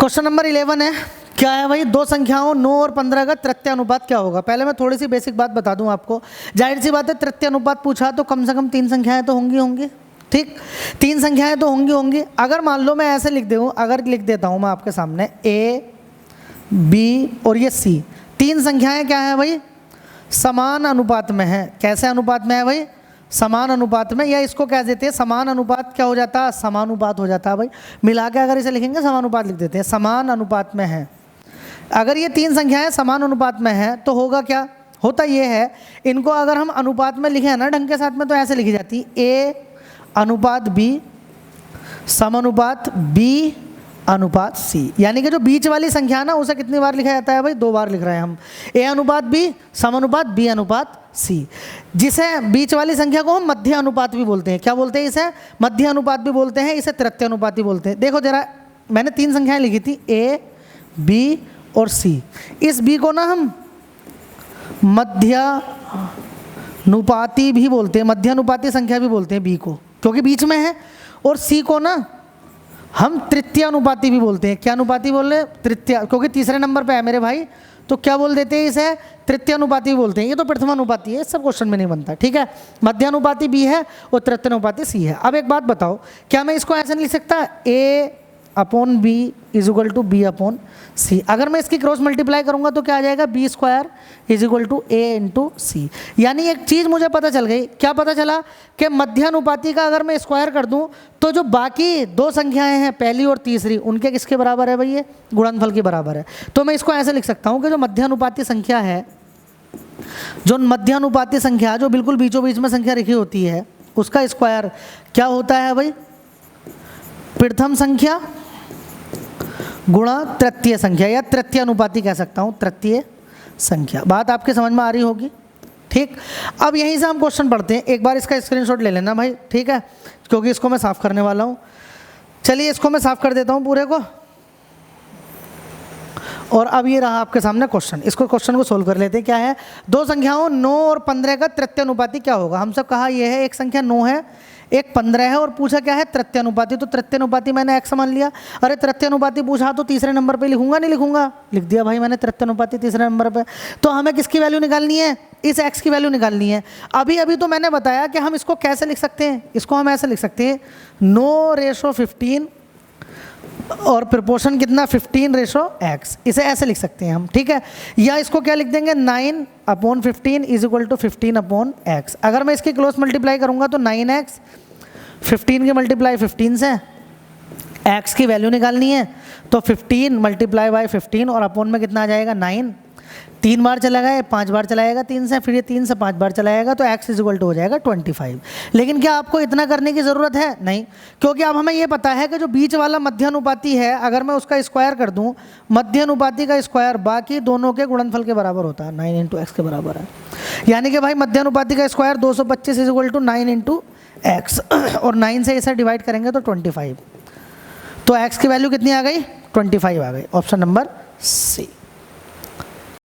Question number 11 है, क्या है भाई, दो संख्याओं 9 और 15 का तृतीय अनुपात क्या होगा। पहले मैं थोड़ी सी बेसिक बात बता दूं आपको। जाहिर सी बात है, तृतीय अनुपात पूछा तो कम से कम 3 संख्याएं तो होंगी। ठीक, 3 संख्याएं तो होंगी। अगर मान लो मैं ऐसे लिख दूँ, अगर लिख देता हूँ मैं आपके सामने A, B और ये C, 3 संख्याएं क्या है भाई, समान अनुपात में है। कैसे अनुपात में है भाई, समान अनुपात में, या इसको कह देते हैं समान अनुपात क्या हो जाता है, समानुपात हो जाता है भाई। मिला के अगर इसे लिखेंगे समानुपात लिख देते हैं, समान अनुपात में है। अगर ये 3 संख्याएं समान अनुपात में है तो होगा क्या, होता ये है, इनको अगर हम अनुपात में लिखे ना ढंग के साथ में तो ऐसे लिखी जाती A अनुपात B समानुपात B अनुपात C। यानी कि जो बीच वाली संख्या ना उसे कितनी बार लिखा जाता है भाई, 2 बार लिख रहे हैं हम। A अनुपात B समानुपात B अनुपात C। जिसे बीच वाली संख्या को हम मध्य अनुपात भी बोलते हैं। क्या बोलते हैं इसे, मध्य अनुपात भी बोलते हैं, इसे तृतीय अनुपात भी बोलते हैं। देखो जरा, मैंने 3 संख्याएं लिखी थी A, B और C। इस B को ना हम मध्य अनुपाती भी बोलते हैं, मध्य अनुपाती संख्या भी बोलते हैं B को, क्योंकि बीच में है। और C को ना हम तृतीय अनुपाती भी बोलते हैं। क्या अनुपाती बोल रहे हैं, तृतीय, क्योंकि तीसरे नंबर पे है मेरे भाई, तो क्या बोल देते हैं इसे, तृतीय अनुपाती बोलते हैं। ये तो प्रथम अनुपाती है, सब क्वेश्चन में नहीं बनता। ठीक है, मध्य अनुपाती B है और तृतीय अनुपाती C है। अब एक बात बताओ, क्या मैं इसको ऐसे नहीं लिख सकता, A upon B is equal to B upon C। अगर मैं इसकी क्रॉस मल्टीप्लाई करूंगा तो क्या आ जाएगा, B square is equal to A into C। यानी एक चीज़ मुझे पता चल गई, क्या पता चला कि मध्य अनुपाती का अगर मैं स्क्वायर कर दूं तो जो बाकी 2 संख्याएं हैं पहली और तीसरी, उनके किसके बराबर है भाई, ये गुणनफल के बराबर है। तो मैं इसको ऐसे लिख सकता हूँ कि जो मध्य अनुपाती संख्या है, जो मध्य अनुपाती संख्या जो बिल्कुल बीचों बीच में संख्या लिखी होती है, उसका स्क्वायर क्या होता है भाई, प्रथम संख्या गुणा तृतीय संख्या, या तृतीय अनुपाती कह सकता हूँ, तृतीय संख्या। बात आपके समझ में आ रही होगी। ठीक, अब यहीं से हम क्वेश्चन पढ़ते हैं। एक बार इसका स्क्रीनशॉट ले लेना भाई, ठीक है, क्योंकि इसको मैं साफ करने वाला हूँ। चलिए इसको मैं साफ कर देता हूँ पूरे को। और अब ये रहा आपके सामने क्वेश्चन, इसको क्वेश्चन को सोल्व कर लेते हैं। क्या है, दो संख्याओं 9 और 15 का तृतीय अनुपाती क्या होगा। हम सब कहा ये है, एक संख्या 9 है, एक 15 है, और पूछा क्या है, तृतीय अनुपाती। तो तृतीय अनुपाती मैंने x मान लिया। अरे तृतीय अनुपाती पूछा तो तीसरे नंबर पे लिखूंगा, नहीं लिखूंगा, लिख दिया भाई मैंने तृतीय अनुपाती तीसरे नंबर पे। तो हमें किसकी वैल्यू निकालनी है, इस x की वैल्यू निकालनी है। अभी तो मैंने बताया कि हम इसको कैसे लिख सकते हैं, इसको हम ऐसे लिख सकते हैं 9:15 और प्रोपोर्शन कितना 15:x, इसे ऐसे लिख सकते हैं हम। ठीक है, या इसको क्या लिख देंगे 9/15 इज इक्वल टू 15/x। अगर मैं इसकी क्लोज मल्टीप्लाई करूंगा तो 9x, 15 की मल्टीप्लाई 15 से, x की वैल्यू निकालनी है तो 15 मल्टीप्लाई बाय 15 और अपॉन में कितना आ जाएगा 9। 3 बार चला गया, 5 बार चलाएगा 3 से, फिर ये 3 से 5 बार चलाएगा तो x इज इक्वल टू हो जाएगा 25। लेकिन क्या आपको इतना करने की ज़रूरत है, नहीं, क्योंकि अब हमें ये पता है कि जो बीच वाला मध्य अनुपाती है, अगर मैं उसका स्क्वायर कर दूं, मध्य अनुपाती का स्क्वायर बाकी दोनों के गुणनफल के बराबर होता है, 9 इंटू एक्स के बराबर है। यानी कि भाई मध्य अनुपाती का square 225 is equal to 9 into x, और 9 से इसे डिवाइड करेंगे तो 25। तो x की वैल्यू कितनी आ गई, 25 आ गई। Option number C।